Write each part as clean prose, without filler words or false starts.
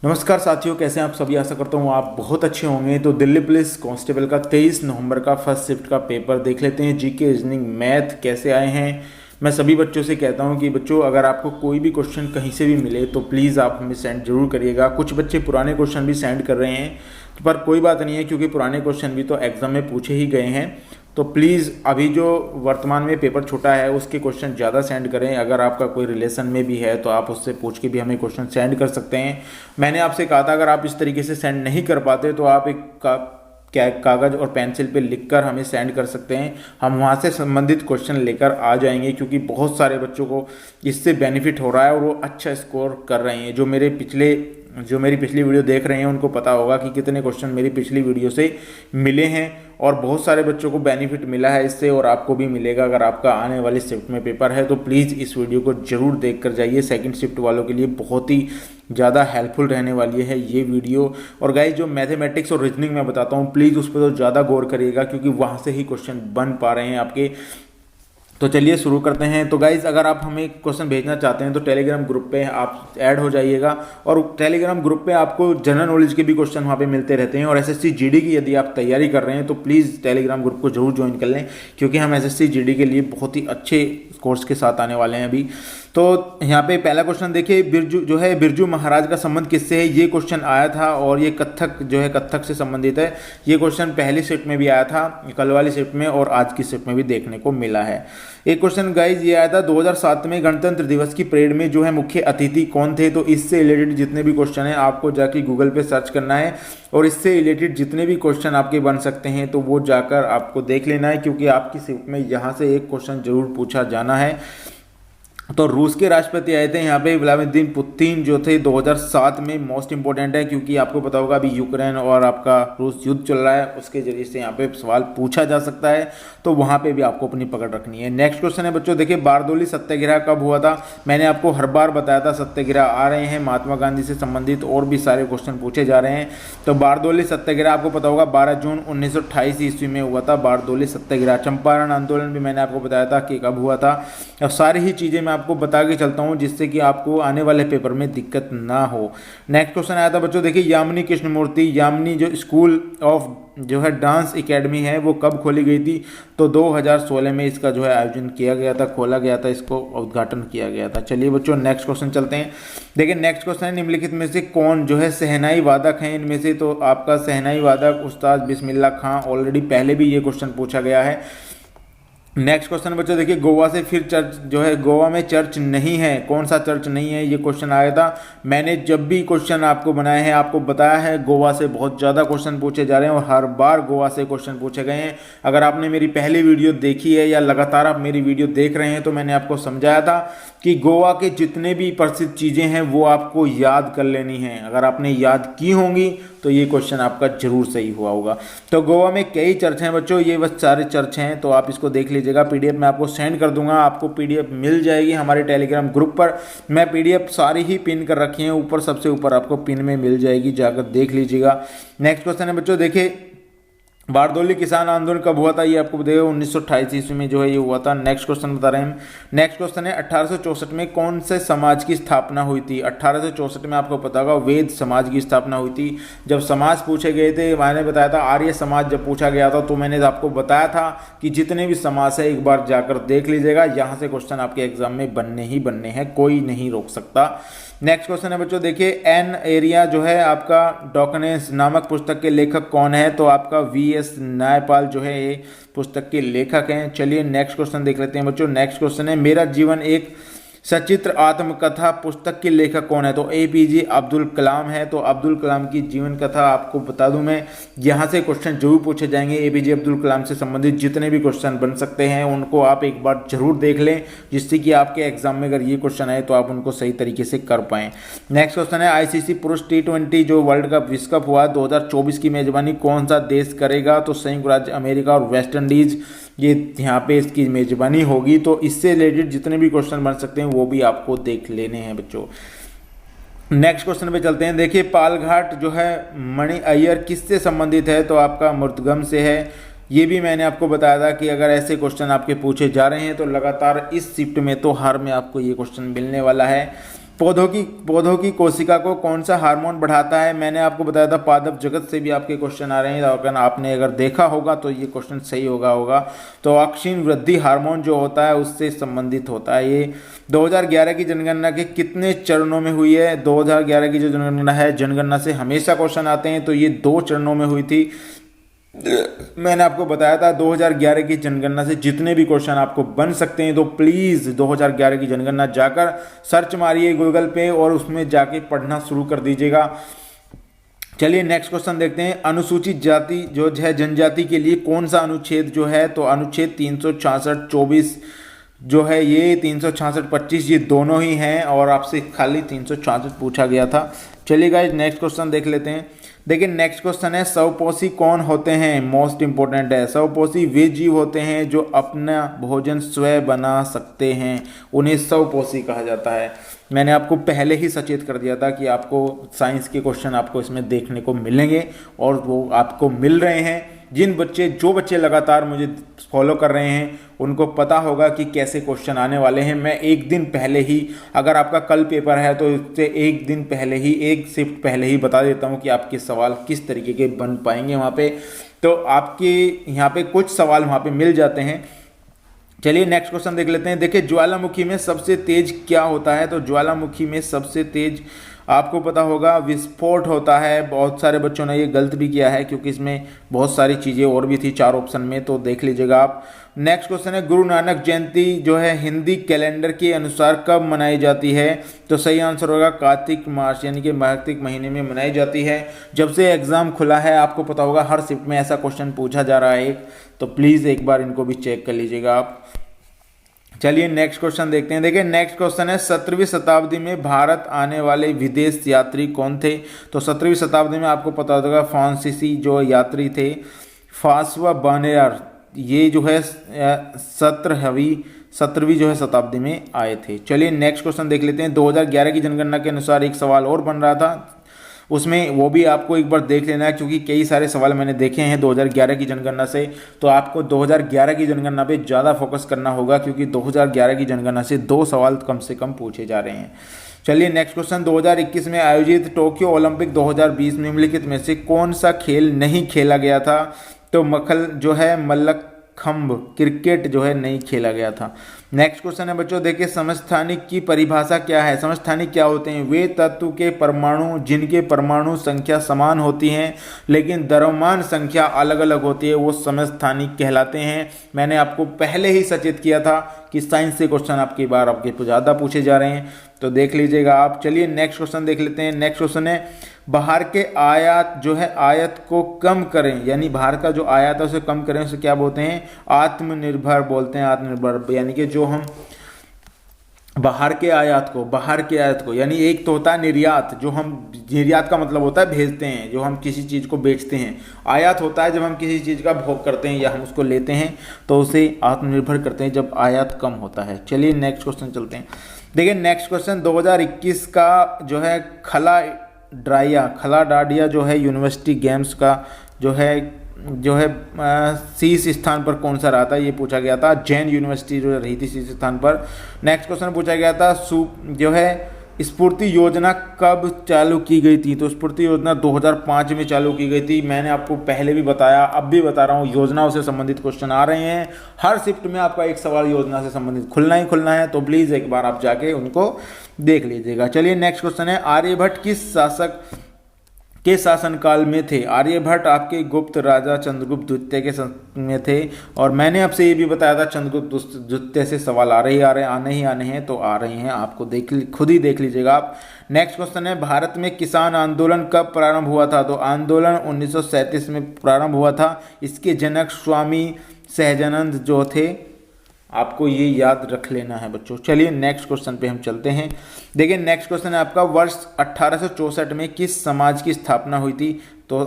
नमस्कार साथियों, कैसे हैं आप सभी। आशा करता हूँ आप बहुत अच्छे होंगे। तो दिल्ली पुलिस कांस्टेबल का 23 नवंबर का फर्स्ट शिफ्ट का पेपर देख लेते हैं। जीके रीजनिंग मैथ कैसे आए हैं। मैं सभी बच्चों से कहता हूं कि बच्चों, अगर आपको कोई भी क्वेश्चन कहीं से भी मिले तो प्लीज़ आप हमें सेंड जरूर करिएगा। कुछ बच्चे पुराने क्वेश्चन भी सेंड कर रहे हैं, पर कोई बात नहीं है, क्योंकि पुराने क्वेश्चन भी तो एग्जाम में पूछे ही गए हैं। तो प्लीज़ अभी जो वर्तमान में पेपर छूटा है उसके क्वेश्चन ज़्यादा सेंड करें। अगर आपका कोई रिलेशन में भी है तो आप उससे पूछ के भी हमें क्वेश्चन सेंड कर सकते हैं। मैंने आपसे कहा था, अगर आप इस तरीके से सेंड नहीं कर पाते तो आप एक कागज़ और पेंसिल पे लिखकर हमें सेंड कर सकते हैं। हम वहाँ से संबंधित क्वेश्चन लेकर आ जाएंगे, क्योंकि बहुत सारे बच्चों को इससे बेनिफिट हो रहा है और वो अच्छा स्कोर कर रहे हैं। जो मेरी पिछली वीडियो देख रहे हैं उनको पता होगा कि कितने क्वेश्चन मेरी पिछली वीडियो से मिले हैं, और बहुत सारे बच्चों को बेनिफिट मिला है इससे, और आपको भी मिलेगा। अगर आपका आने वाली शिफ्ट में पेपर है तो प्लीज़ इस वीडियो को जरूर देख कर जाइए। सेकंड शिफ्ट वालों के लिए बहुत ही ज़्यादा हेल्पफुल रहने वाली है ये वीडियो। और गाइस, जो मैथमेटिक्स और रीजनिंग मैं बताता हूँ प्लीज़ उस पर तो ज़्यादा गौर करिएगा, क्योंकि वहाँ से ही क्वेश्चन बन पा रहे हैं आपके। तो चलिए शुरू करते हैं। तो गाइज, अगर आप हमें क्वेश्चन भेजना चाहते हैं तो टेलीग्राम ग्रुप पे आप ऐड हो जाइएगा, और टेलीग्राम ग्रुप पे आपको जनरल नॉलेज के भी क्वेश्चन वहाँ पे मिलते रहते हैं। और एसएससी जीडी की यदि आप तैयारी कर रहे हैं तो प्लीज़ टेलीग्राम ग्रुप को जरूर ज्वाइन कर लें, क्योंकि हम एसएससी जीडी के लिए बहुत ही अच्छे कोर्स के साथ आने वाले हैं अभी। तो यहाँ पे पहला क्वेश्चन देखिए, बिरजू महाराज का संबंध किससे है। ये क्वेश्चन आया था, और ये कथक से संबंधित है। ये क्वेश्चन पहली शिफ्ट में भी आया था, कल वाली शिफ्ट में, और आज की शिफ्ट में भी देखने को मिला है। एक क्वेश्चन गाइज ये आया था, 2007 में गणतंत्र दिवस की परेड में मुख्य अतिथि कौन थे। तो इससे रिलेटेड जितने भी क्वेश्चन हैं आपको जाके गूगल पे सर्च करना है, और इससे रिलेटेड जितने भी क्वेश्चन आपके बन सकते हैं तो वो जाकर आपको देख लेना है, क्योंकि आपकी शिफ्ट में यहाँ से एक क्वेश्चन जरूर पूछा जाना है। तो रूस के राष्ट्रपति आए थे यहाँ पे व्लादिमीर पुतिन, जो थे 2007 में। मोस्ट इंपॉर्टेंट है, क्योंकि आपको पता होगा अभी यूक्रेन और आपका रूस युद्ध चल रहा है, उसके जरिए से यहाँ पे सवाल पूछा जा सकता है। तो वहाँ पे भी आपको अपनी पकड़ रखनी है। नेक्स्ट क्वेश्चन है बच्चों, देखिए, बारदोली सत्याग्रह कब हुआ था। मैंने आपको हर बार बताया था सत्याग्रह आ रहे हैं, महात्मा गांधी से संबंधित और भी सारे क्वेश्चन पूछे जा रहे हैं। तो बारदोली सत्याग्रह आपको पता होगा 12 जून 1928 ईस्वी में हुआ था बारदोली सत्याग्रह। चंपारण आंदोलन भी मैंने आपको बताया था कि कब हुआ था। और सारी ही चीज़ें मैं आपको बता के चलता हूं, जिससे कि आपको आने वाले पेपर में दिक्कत ना हो। नेक्स्ट क्वेश्चन आया था बच्चों, देखिए, यामिनी कृष्णमूर्ति, यामिनी जो स्कूल ऑफ डांस एकेडमी है वो कब खोली गई थी। तो 2016 में इसका आयोजन किया गया था, खोला गया था, इसको उद्घाटन किया गया था। चलिए बच्चों, नेक्स्ट क्वेश्चन चलते हैं। देखिए, नेक्स्ट क्वेश्चन है, निम्नलिखित में से कौन शहनाई वादक हैं इनमें से। तो आपका शहनाई वादक उस्ताद बिस्मिल्लाह खां, ऑलरेडी पहले भी ये क्वेश्चन पूछा गया है। नेक्स्ट क्वेश्चन बच्चों देखिए, गोवा से फिर चर्च गोवा में चर्च नहीं है, कौन सा चर्च नहीं है। ये क्वेश्चन आया था। मैंने जब भी क्वेश्चन आपको बनाए हैं आपको बताया है, गोवा से बहुत ज़्यादा क्वेश्चन पूछे जा रहे हैं, और हर बार गोवा से क्वेश्चन पूछे गए हैं। अगर आपने मेरी पहली वीडियो देखी है या लगातार आप मेरी वीडियो देख रहे हैं तो मैंने आपको समझाया था कि गोवा के जितने भी प्रसिद्ध चीज़ें हैं वो आपको याद कर लेनी है। अगर आपने याद की होंगी तो ये क्वेश्चन आपका जरूर सही हुआ होगा। तो गोवा में कई चर्च हैं बच्चों, ये बस सारे चर्च हैं, तो आप इसको देख लीजिएगा। पीडीएफ मैं आपको सेंड कर दूंगा, आपको पीडीएफ मिल जाएगी हमारे टेलीग्राम ग्रुप पर। मैं पीडीएफ सारी ही पिन कर रखी है, ऊपर सबसे ऊपर आपको पिन में मिल जाएगी, जाकर देख लीजिएगा। नेक्स्ट क्वेश्चन है बच्चों, देखिए, बारदोली किसान आंदोलन कब हुआ था। ये आपको बताइए 1928 ईस्वी में ये हुआ था। नेक्स्ट क्वेश्चन बता रहे हैं हम। नेक्स्ट क्वेश्चन है, 1864 में कौन से समाज की स्थापना हुई थी। 1864 में आपको पता होगा वेद समाज की स्थापना हुई थी। जब समाज पूछे गए थे, मैंने बताया था आर्य समाज जब पूछा गया था, तो मैंने आपको बताया था कि जितने भी समाज है एक बार जाकर देख लीजिएगा। यहाँ से क्वेश्चन आपके एग्जाम में बनने ही बनने हैं, कोई नहीं रोक सकता। नेक्स्ट क्वेश्चन है बच्चों, देखिए, एन एरिया आपका डॉकनेस नामक पुस्तक के लेखक कौन है। तो आपका वीएस न्यायपाल ये पुस्तक के लेखक हैं। चलिए नेक्स्ट क्वेश्चन देख लेते हैं बच्चों। नेक्स्ट क्वेश्चन है, मेरा जीवन एक सचित्र आत्मकथा पुस्तक के लेखक कौन है। तो एपीजे अब्दुल कलाम है। तो अब्दुल कलाम की जीवन कथा आपको बता दूं मैं, यहाँ से क्वेश्चन जरूर पूछे जाएंगे। एपीजे अब्दुल कलाम से संबंधित जितने भी क्वेश्चन बन सकते हैं उनको आप एक बार जरूर देख लें, जिससे कि आपके एग्जाम में अगर ये क्वेश्चन आए तो आप उनको सही तरीके से कर पाएँ। नेक्स्ट क्वेश्चन है, आईसीसी पुरुष T20 वर्ल्ड कप विश्व कप हुआ 2024 की मेजबानी कौन सा देश करेगा। तो संयुक्त राज्य अमेरिका और वेस्ट इंडीज ये यहाँ पे इसकी मेजबानी होगी। तो इससे रिलेटेड जितने भी क्वेश्चन बन सकते हैं वो भी आपको देख लेने हैं बच्चों। नेक्स्ट क्वेश्चन पे चलते हैं। देखिए, पालघाट मणि अय्यर किससे संबंधित है। तो आपका मुर्तगम से है। ये भी मैंने आपको बताया था कि अगर ऐसे क्वेश्चन आपके पूछे जा रहे हैं तो लगातार इस शिफ्ट में तो हर में आपको ये क्वेश्चन मिलने वाला है। पौधों की कोशिका को कौन सा हार्मोन बढ़ाता है? मैंने आपको बताया था पादप जगत से भी आपके क्वेश्चन आ रहे हैं, अगर आपने देखा होगा तो ये क्वेश्चन सही होगा। तो ऑक्सीन वृद्धि हार्मोन जो होता है उससे संबंधित होता है। ये 2011 की जनगणना के कितने चरणों में हुई है? 2011 की जो जनगणना है, जनगणना से हमेशा क्वेश्चन आते हैं, तो ये 2 चरणों में हुई थी। मैंने आपको बताया था 2011 की जनगणना से जितने भी क्वेश्चन आपको बन सकते हैं, तो प्लीज़ 2011 की जनगणना जाकर सर्च मारिए गूगल पे और उसमें जाके पढ़ना शुरू कर दीजिएगा। चलिए नेक्स्ट क्वेश्चन देखते हैं। अनुसूचित जाति जो है जनजाति के लिए कौन सा अनुच्छेद जो है? तो अनुच्छेद 366-24 जो है, ये 366-25 ये दोनों ही हैं, और आपसे खाली 366 पूछा गया था। चलिए गाइस नेक्स्ट क्वेश्चन देख लेते हैं। देखिए नेक्स्ट क्वेश्चन है, स्वपोषी कौन होते हैं? मोस्ट इंपॉर्टेंट है। स्वपोषी वे जीव होते हैं जो अपना भोजन स्वयं बना सकते हैं, उन्हें स्वपोषी कहा जाता है। मैंने आपको पहले ही सचेत कर दिया था कि आपको साइंस के क्वेश्चन आपको इसमें देखने को मिलेंगे, और वो आपको मिल रहे हैं। जो बच्चे लगातार मुझे फॉलो कर रहे हैं उनको पता होगा कि कैसे क्वेश्चन आने वाले हैं। मैं एक दिन पहले ही, अगर आपका कल पेपर है तो इससे एक दिन पहले ही, एक शिफ्ट पहले ही बता देता हूं कि आपके सवाल किस तरीके के बन पाएंगे वहाँ पे। तो आपके यहाँ पे कुछ सवाल वहाँ पे मिल जाते हैं। चलिए नेक्स्ट क्वेश्चन देख लेते हैं। देखिए ज्वालामुखी में सबसे तेज क्या होता है? तो ज्वालामुखी में सबसे तेज आपको पता होगा विस्फोट होता है। बहुत सारे बच्चों ने ये गलत भी किया है क्योंकि इसमें बहुत सारी चीज़ें और भी थी 4 ऑप्शन में, तो देख लीजिएगा आप। नेक्स्ट क्वेश्चन है, गुरु नानक जयंती जो है हिंदी कैलेंडर के अनुसार कब मनाई जाती है? तो सही आंसर होगा कार्तिक मास, यानी कि कार्तिक महीने में मनाई जाती है। जब से एग्जाम खुला है आपको पता होगा हर शिफ्ट में ऐसा क्वेश्चन पूछा जा रहा है एक, तो प्लीज़ एक बार इनको भी चेक कर लीजिएगा आप। चलिए नेक्स्ट क्वेश्चन देखते हैं। देखिए नेक्स्ट क्वेश्चन है, 17वीं शताब्दी में भारत आने वाले विदेश यात्री कौन थे? तो 17वीं शताब्दी में आपको पता होगा फ्रांसीसी जो यात्री थे फास्वा बानेर, ये जो है 17वीं जो है शताब्दी में आए थे। चलिए नेक्स्ट क्वेश्चन देख लेते हैं। 2011 की जनगणना के अनुसार एक सवाल और बन रहा था, उसमें वो भी आपको एक बार देख लेना है, क्योंकि कई सारे सवाल मैंने देखे हैं 2011 की जनगणना से, तो आपको 2011 की जनगणना पे ज़्यादा फोकस करना होगा, क्योंकि 2011 की जनगणना से 2 सवाल कम से कम पूछे जा रहे हैं। चलिए नेक्स्ट क्वेश्चन, 2021 में आयोजित टोक्यो ओलंपिक 2020 में निम्नलिखित में से कौन सा खेल नहीं खेला गया था? तो मल्लखंब क्रिकेट जो है नहीं खेला गया था। नेक्स्ट क्वेश्चन है बच्चों, देखिए समस्थानिक की परिभाषा क्या है? समस्थानिक क्या होते हैं? वे तत्व के परमाणु जिनके परमाणु संख्या समान होती हैं लेकिन द्रव्यमान संख्या अलग अलग होती है, वो समस्थानिक कहलाते हैं। मैंने आपको पहले ही सचेत किया था कि साइंस से क्वेश्चन आपकी बार आपके ज़्यादा पूछे जा रहे हैं, तो देख लीजिएगा आप। चलिए नेक्स्ट क्वेश्चन देख लेते हैं। नेक्स्ट क्वेश्चन है, बाहर के आयात जो है आयत को कम करें, यानी बाहर का जो आयात है उसे कम करें, उसे क्या बोलते हैं? आत्मनिर्भर बोलते हैं। आत्मनिर्भर यानी कि जो हम बाहर के आयात को यानी एक तो होता है निर्यात, जो हम निर्यात का मतलब होता है भेजते हैं, जो हम किसी चीज़ को बेचते हैं। आयात होता है जब हम किसी चीज़ का भोग करते हैं या हम उसको लेते हैं, तो उसे आत्मनिर्भर करते हैं जब आयात कम होता है। चलिए नेक्स्ट क्वेश्चन चलते हैं। देखिए नेक्स्ट क्वेश्चन 2021 का जो है खला डाडिया जो है यूनिवर्सिटी गेम्स का जो है शीर्ष स्थान पर कौन सा रहा था? ये पूछा गया था। जैन यूनिवर्सिटी जो रही थी शीर्ष स्थान पर। नेक्स्ट क्वेश्चन पूछा गया था, जो है स्फूर्ति योजना कब चालू की गई थी? तो स्फूर्ति योजना 2005 में चालू की गई थी। मैंने आपको पहले भी बताया, अब भी बता रहा हूँ, योजनाओं से संबंधित क्वेश्चन आ रहे हैं। हर शिफ्ट में आपका एक सवाल योजना से संबंधित खुलना है, तो प्लीज़ एक बार आप जाके उनको देख लीजिएगा। चलिए नेक्स्ट क्वेश्चन है, आर्यभट्ट किस शासक के शासनकाल में थे? आर्यभट्ट आपके गुप्त राजा चंद्रगुप्त द्वितीय के में थे, और मैंने आपसे ये भी बताया था चंद्रगुप्त द्वितीय से सवाल आने ही आने हैं, आपको खुद ही देख लीजिएगा आप। नेक्स्ट क्वेश्चन है, भारत में किसान आंदोलन कब प्रारंभ हुआ था? तो आंदोलन 1937 में प्रारंभ हुआ था। इसके जनक स्वामी सहजानंद जो थे, आपको ये याद रख लेना है बच्चों। चलिए नेक्स्ट क्वेश्चन पे हम चलते हैं। देखिए नेक्स्ट क्वेश्चन है आपका, वर्ष 1864 में किस समाज की स्थापना हुई थी? तो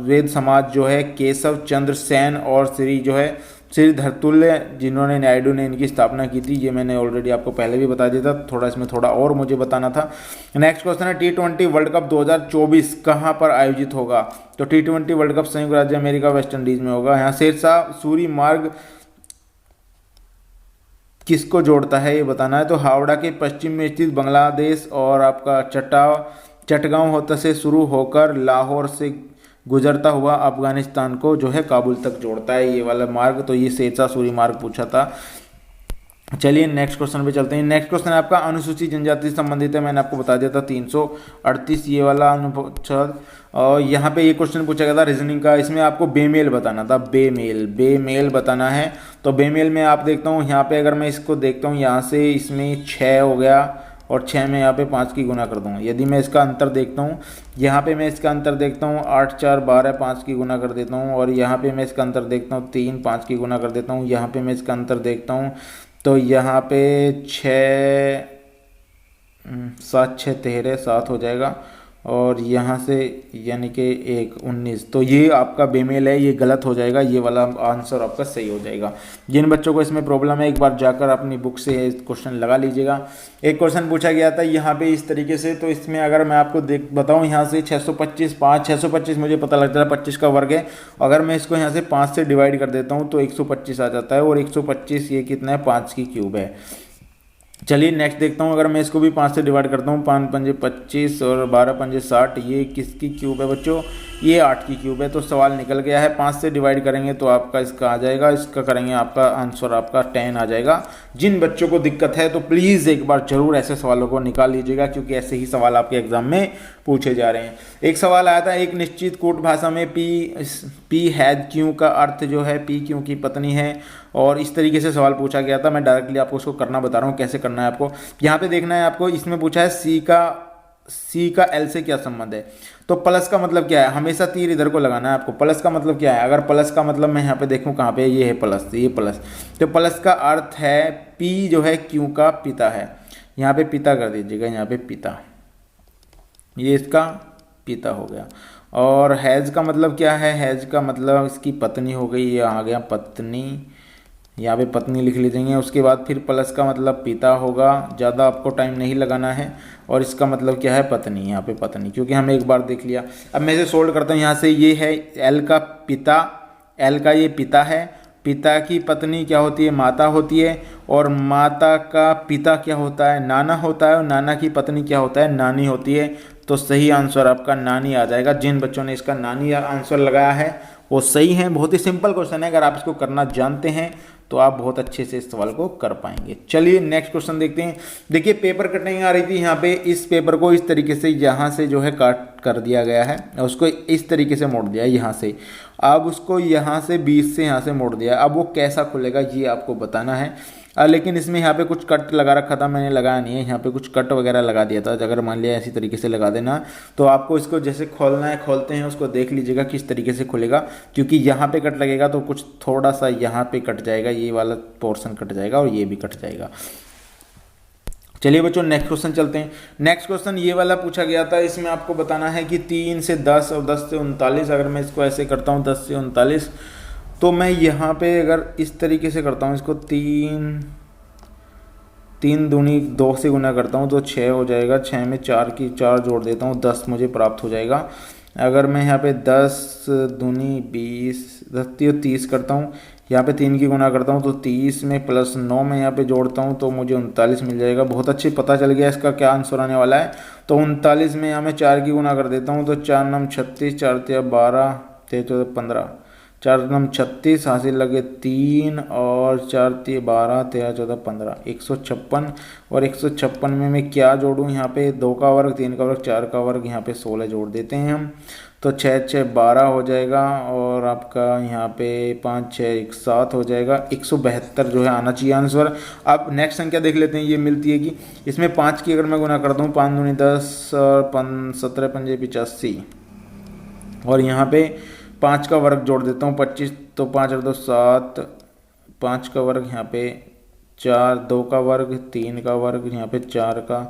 वेद समाज जो है केशव चंद्र सेन और श्री धरतुल्य जिन्होंने नायडू ने इनकी स्थापना की थी। ये मैंने ऑलरेडी आपको पहले भी बता दिया था, थोड़ा इसमें थोड़ा और मुझे बताना था। नेक्स्ट क्वेश्चन है, T20 वर्ल्ड कप 2024 कहाँ पर आयोजित होगा? तो T20 वर्ल्ड कप संयुक्त राज्य अमेरिका वेस्ट इंडीज में होगा। यहाँ शेरशाह सूरी मार्ग किसको जोड़ता है ये बताना है। तो हावड़ा के पश्चिम में स्थित बांग्लादेश और आपका चटगांव होता से शुरू होकर लाहौर से गुजरता हुआ अफगानिस्तान को जो है काबुल तक जोड़ता है ये वाला मार्ग। तो ये शेरशाह सूरी मार्ग पूछा था। चलिए नेक्स्ट क्वेश्चन पे चलते हैं। नेक्स्ट क्वेश्चन आपका अनुसूचित जनजाति से संबंधित है, मैंने आपको बता दिया था 338 ये वाला अनुच्छेद। और यहाँ पे ये क्वेश्चन पूछा गया था रीजनिंग का, इसमें आपको बेमेल बताना था, बेमेल बताना है। तो बेमेल में आप देखता हूँ यहाँ पे, अगर मैं इसको देखता हूँ यहाँ से, इसमें 6 हो गया और 6 में यहाँ पे 5 की गुना कर दूँ। यदि मैं इसका अंतर देखता हूँ, यहाँ पे मैं इसका अंतर देखता हूँ 8 4 12 5 की गुना कर देता हूँ। और यहाँ पे मैं इसका अंतर देखता हूँ 3 5 की गुना कर देता हूँ। यहाँ पे मैं इसका अंतर देखता हूँ तो यहाँ पे 6 7 6 13 7 हो जाएगा। और यहाँ से यानी कि 1 19, तो ये आपका बेमेल है, ये गलत हो जाएगा, ये वाला आंसर आपका सही हो जाएगा। जिन बच्चों को इसमें प्रॉब्लम है एक बार जाकर अपनी बुक से क्वेश्चन लगा लीजिएगा। एक क्वेश्चन पूछा गया था यहाँ पे इस तरीके से, तो इसमें अगर मैं आपको बताऊँ यहाँ से 625 5 625 मुझे पता लगता है 25 का वर्ग है। अगर मैं इसको यहाँ से 5 से डिवाइड कर देता हूँ तो 125 आ जाता है। और 125 ये कितना है, 5 की क्यूब है। चलिए नेक्स्ट देखता हूँ, अगर मैं इसको भी 5 से डिवाइड करता हूँ, 5 पंजे 25 और 12 पंजे 60, ये किसकी क्यूब है बच्चों, ये 8 की क्यूब है। तो सवाल निकल गया है। 5 से डिवाइड करेंगे तो आपका इसका आ जाएगा, इसका करेंगे आपका आंसर आपका 10 आ जाएगा। जिन बच्चों को दिक्कत है तो प्लीज़ एक बार जरूर ऐसे सवालों को निकाल लीजिएगा, क्योंकि ऐसे ही सवाल आपके एग्जाम में पूछे जा रहे हैं। एक सवाल आया था, एक निश्चित कूट भाषा में पी हैज क्यों का अर्थ जो है पी क्यों की पत्नी है, और इस तरीके से सवाल पूछा गया था। मैं डायरेक्टली आपको उसको करना बता रहा हूँ, कैसे करना है आपको। यहाँ पे देखना है आपको, इसमें पूछा है सी का एल से क्या संबंध है। तो प्लस का मतलब क्या है, हमेशा तीर इधर को लगाना है आपको। प्लस का मतलब क्या है, अगर प्लस का मतलब मैं यहाँ पे देखूँ कहाँ पे, ये है प्लस, ये प्लस। तो प्लस का अर्थ है पी जो है क्यू का पिता है। यहाँ पे पिता कर दीजिएगा, यहाँ पे पिता, ये इसका पिता हो गया। और हैज़ का मतलब क्या है, हैज़ का मतलब इसकी पत्नी हो गई, ये आ गया पत्नी, यहाँ पे पत्नी लिख लीजिए। उसके बाद फिर प्लस का मतलब पिता होगा, ज़्यादा आपको टाइम नहीं लगाना है। और इसका मतलब क्या है, पत्नी, यहाँ पे पत्नी, क्योंकि हमें एक बार देख लिया। अब मैं इसे सोल्व करता हूँ। यहाँ से ये है एल का पिता, एल का ये पिता है, पिता की पत्नी क्या होती है, माता होती है। और माता का पिता क्या होता है, नाना होता है। और नाना की पत्नी क्या होता है, नानी होती है। तो सही आंसर आपका नानी आ जाएगा। जिन बच्चों ने इसका नानी आंसर लगाया है वो सही है। बहुत ही सिंपल क्वेश्चन है, अगर आप इसको करना जानते हैं तो आप बहुत अच्छे से इस सवाल को कर पाएंगे। चलिए नेक्स्ट क्वेश्चन देखते हैं। देखिए पेपर कटिंग आ रही थी यहाँ पे, इस पेपर को इस तरीके से यहाँ से जो है काट कर दिया गया है, उसको इस तरीके से मोड़ दिया है यहाँ से। अब उसको यहाँ से 20 से यहाँ से मोड़ दिया है। अब वो कैसा खुलेगा ये आपको बताना है। लेकिन इसमें यहाँ पे कुछ कट लगा रखा था, मैंने लगाया नहीं है। यहाँ पे कुछ कट वगैरह लगा दिया था। अगर मान लिया इसी तरीके से लगा देना, तो आपको इसको जैसे खोलना है, खोलते हैं उसको देख लीजिएगा किस तरीके से खुलेगा। क्योंकि यहाँ पे कट लगेगा तो कुछ थोड़ा सा यहाँ पे कट जाएगा, ये वाला पोर्शन कट जाएगा और ये भी कट जाएगा। चलिए बच्चों नेक्स्ट क्वेश्चन चलते हैं। नेक्स्ट क्वेश्चन ये वाला पूछा गया था, इसमें आपको बताना है कि 3 से 10 और 10 से 39। अगर मैं इसको ऐसे करता हूँ 10 से 39, तो मैं यहाँ पे अगर इस तरीके से करता हूँ इसको, 3 दूनी 2 से गुना करता हूँ तो 6 हो जाएगा। 6 में 4 की 4 जोड़ देता हूँ, 10 मुझे प्राप्त हो जाएगा। अगर मैं यहाँ पे 10 दूनी 20 10 30 करता हूँ, यहाँ पे 3 की गुना करता हूँ तो 30 में प्लस 9 में यहाँ पे जोड़ता हूँ तो मुझे 39 मिल जाएगा। बहुत अच्छी पता चल गया इसका क्या आंसर आने वाला है। तो 39 में यहाँ मैं 4 की गुना कर देता हूँ तो 4 9 36, 4 3 12, 13 15, 4 9 36, हासिल लगे 3 और 4 3 12, 13 14 15, 156। और 156 में मैं क्या जोड़ूँ, यहाँ पे 2 का वर्ग, 3 का वर्ग, 4 का वर्ग, यहाँ पे 16 जोड़ देते हैं हम। तो 6 6 12 हो जाएगा। और आपका यहाँ पे 5 6 7 हो जाएगा। 172 जो है आना चाहिए आंसर। अब नेक्स्ट संख्या देख लेते हैं, ये मिलती है कि इसमें 5 की अगर मैं गुना करता हूँ, 5 दूनी 10 और 17 पंजे 85। और यहाँ पे 5 का वर्ग जोड़ देता हूँ 25, तो 5 और 2 7, 5 का वर्ग यहाँ पे 4, 2 का वर्ग, 3 का वर्ग, यहाँ पे 4 का,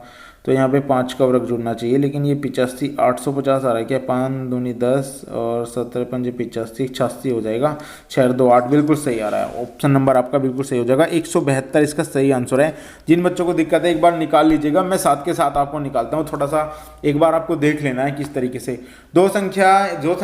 तो यहाँ पे 5 का वर्ग जुड़ना चाहिए, लेकिन ये 85 850 आ रहा है क्या, 5 दूनी 10 और 17 पंजे 85 86 हो जाएगा, 6 2 8 बिल्कुल सही आ रहा है। ऑप्शन नंबर आपका बिल्कुल सही हो जाएगा, 172 इसका सही आंसर है। जिन बच्चों को दिक्कत है एक बार निकाल लीजिएगा, मैं साथ के साथ आपको निकालता हूँ, थोड़ा सा एक बार आपको देख लेना है किस तरीके से। दो संख्याएं जो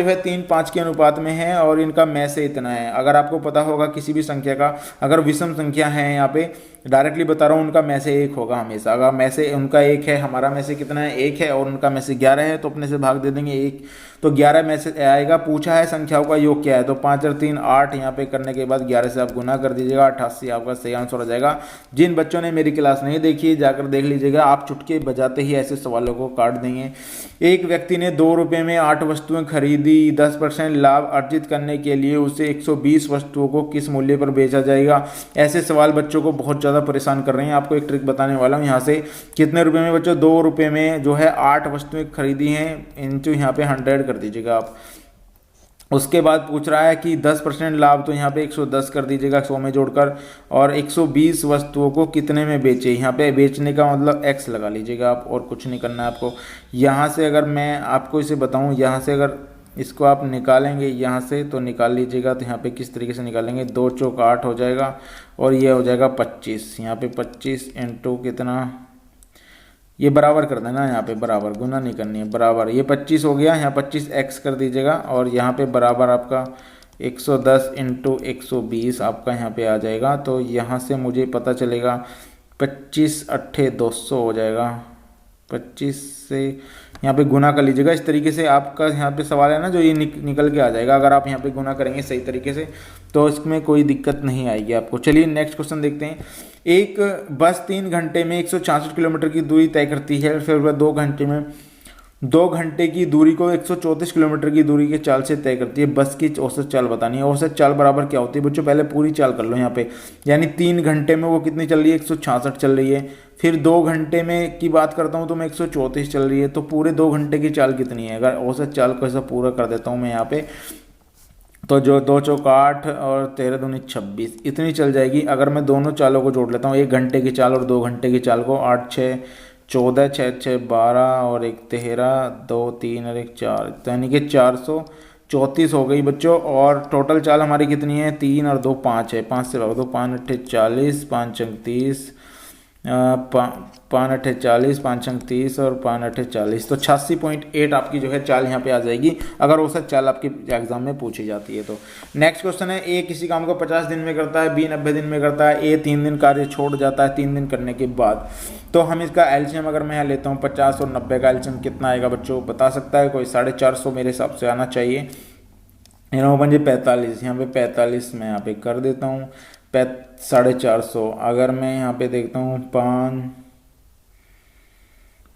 है 3 5 के अनुपात में है और इनका में से इतना है। अगर आपको पता होगा किसी भी संख्या का, अगर विषम संख्या है, यहाँ पे डायरेक्टली बता रहा हूँ, उनका में से 1 होगा हमेशा। अगर में से उनका 1 है, हमारा में से कितना है 1 है, और उनका में से 11 है, तो अपने से भाग दे देंगे 1, तो 11 में से आएगा। पूछा है संख्याओं का योग क्या है, तो 5 और 3 8, यहाँ पे करने के बाद 11 से आप गुना कर दीजिएगा, 88 आपका सही आंसर हो जाएगा। जिन बच्चों ने मेरी क्लास नहीं देखी जाकर देख लीजिएगा, आप चुटके बजाते ही ऐसे सवालों को काट देंगे। एक व्यक्ति ने 2 रुपये में 8 वस्तुएं खरीदी, 10% लाभ अर्जित करने के लिए उसे 120 वस्तुओं को किस मूल्य पर बेचा जाएगा। ऐसे सवाल बच्चों को बहुत ज़्यादा परेशान कर रहे हैं। आपको एक ट्रिक बताने वाला हूँ। यहाँ से कितने रुपए में बच्चों, 2 रुपये में जो है 8 वस्तुएं खरीदी हैं, इंटू यहाँ पे 100 कर दीजिएगा आप। उसके बाद पूछ रहा है कि 10% लाभ, तो यहाँ पे 110 कर दीजिएगा 100 में जोड़कर, और 120 वस्तुओं को कितने में बेचे। यहाँ पे बेचने का मतलब x लगा लीजिएगा आप, और कुछ नहीं करना है आपको। यहाँ से अगर मैं आपको इसे बताऊँ, यहाँ से अगर इसको आप निकालेंगे यहाँ से, तो निकाल लीजिएगा। तो यहाँ पे किस तरीके से निकालेंगे, 2 चौक 8 हो जाएगा, और ये हो जाएगा 25। यहाँ पे 25 इंटू कितना, ये बराबर कर देना, यहाँ पे बराबर, गुना नहीं करनी है, बराबर। ये 25 हो गया, यहाँ 25x कर दीजिएगा, और यहाँ पे बराबर आपका 110 इंटू 120 आपका यहाँ पे आ जाएगा। तो यहाँ से मुझे पता चलेगा 25 अट्ठे 200 हो जाएगा। 25 से यहाँ पे गुना कर लीजिएगा। इस तरीके से आपका यहाँ पे सवाल है ना, जो ये निकल के आ जाएगा। अगर आप यहाँ पे गुना करेंगे सही तरीके से तो इसमें कोई दिक्कत नहीं आएगी आपको। चलिए नेक्स्ट क्वेश्चन देखते हैं। एक बस 3 घंटे में 166 किलोमीटर की दूरी तय करती है, फिर वह 2 घंटे की दूरी को 134 किलोमीटर की दूरी के चाल से तय करती है। बस की औसत चाल बतानी है। औसत चाल बराबर क्या होती है बच्चों, पहले पूरी चाल कर लो यहाँ पे। यानी 3 घंटे में वो कितनी चल रही है, 166 चल रही है। फिर 2 घंटे में की बात करता हूँ तो मैं 134 चल रही है। तो पूरे 2 घंटे की चाल कितनी है, अगर औसत चाल को ऐसा पूरा कर देता हूँ मैं यहाँ पे, तो जो 2 चौक 8 और 13 दूनी 26 इतनी चल जाएगी। अगर मैं दोनों चालों को जोड़ लेता हूँ, 1 घंटे की चाल और 2 घंटे की चाल को, 8 6 14 6 6 12 और 1 13 2 3 और 1 4, तो यानी कि 434 हो गई बच्चों। और टोटल चाल हमारी कितनी है, 3 और 2 5 है। 5 से भाग दो, 5 अट्ठे 40, 5 अंक 30, 5 अट्ठे 40, 5 अंक 30 और 5 अट्ठे 40, तो 86.8 आपकी जो है चाल यहाँ पे आ जाएगी, अगर औसत चाल आपके एग्जाम में पूछी जाती है तो। नेक्स्ट क्वेश्चन है, ए किसी काम को 50 दिन में करता है, बी 90 दिन में करता है, ए 3 दिन कार्य छोड़ जाता है 3 दिन करने के बाद। तो हम इसका एलसीएम अगर मैं यहाँ लेता हूँ 50 और 90 का एलसीएम कितना आएगा बच्चों, बता सकता है कोई? 450 मेरे हिसाब से आना चाहिए। 9 पंजे 45, यहाँ पे 45 मैं यहाँ पे कर देता हूँ 450। अगर मैं यहाँ पे देखता हूँ 5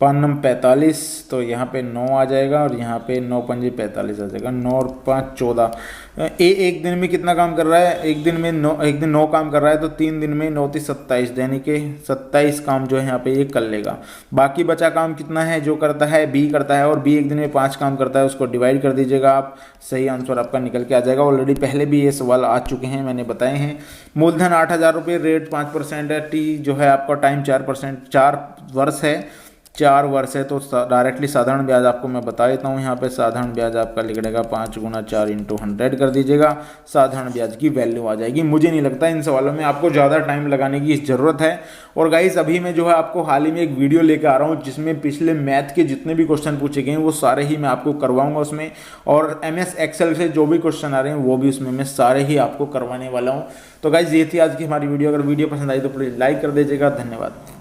9 45, तो यहाँ पे 9 आ जाएगा और यहाँ पे 9 पंजे 45 आ जाएगा। 9 और 5 14। ए एक दिन में कितना काम कर रहा है, एक दिन 9 काम कर रहा है, तो 3 दिन में 9 3 27, यानी कि 27 काम जो है यहाँ पे ये कर लेगा। बाकी बचा काम कितना है, जो करता है बी करता है, और बी एक दिन में 5 काम करता है, उसको डिवाइड कर दीजिएगा आप, सही आंसर आपका निकल के आ जाएगा। ऑलरेडी पहले भी ये सवाल आ चुके हैं, मैंने बताए हैं। मूलधन 8000 रुपये, रेट 5% है, टी जो है आपका टाइम 4%, 4 वर्ष है, 4 वर्ष है, तो डायरेक्टली साधारण ब्याज आपको मैं बता देता हूँ। यहाँ पे साधारण ब्याज आपका लिख देगा 5 गुना 4 इंटू 100 कर दीजिएगा, साधारण ब्याज की वैल्यू आ जाएगी। मुझे नहीं लगता इन सवालों में आपको ज़्यादा टाइम लगाने की ज़रूरत है। और गाइस अभी मैं जो है आपको हाल ही में एक वीडियो लेकर आ रहा हूँ, जिसमें पिछले मैथ के जितने भी क्वेश्चन पूछे गए हैं वो सारे ही मैं आपको करवाऊँगा उसमें, और MS एक्सेल से जो भी क्वेश्चन आ रहे हैं वो भी उसमें मैं सारे ही आपको करवाने वाला हूँ। तो गाइस ये थी आज की हमारी वीडियो। अगर वीडियो पसंद आई तो प्लीज़ लाइक कर दीजिएगा। धन्यवाद।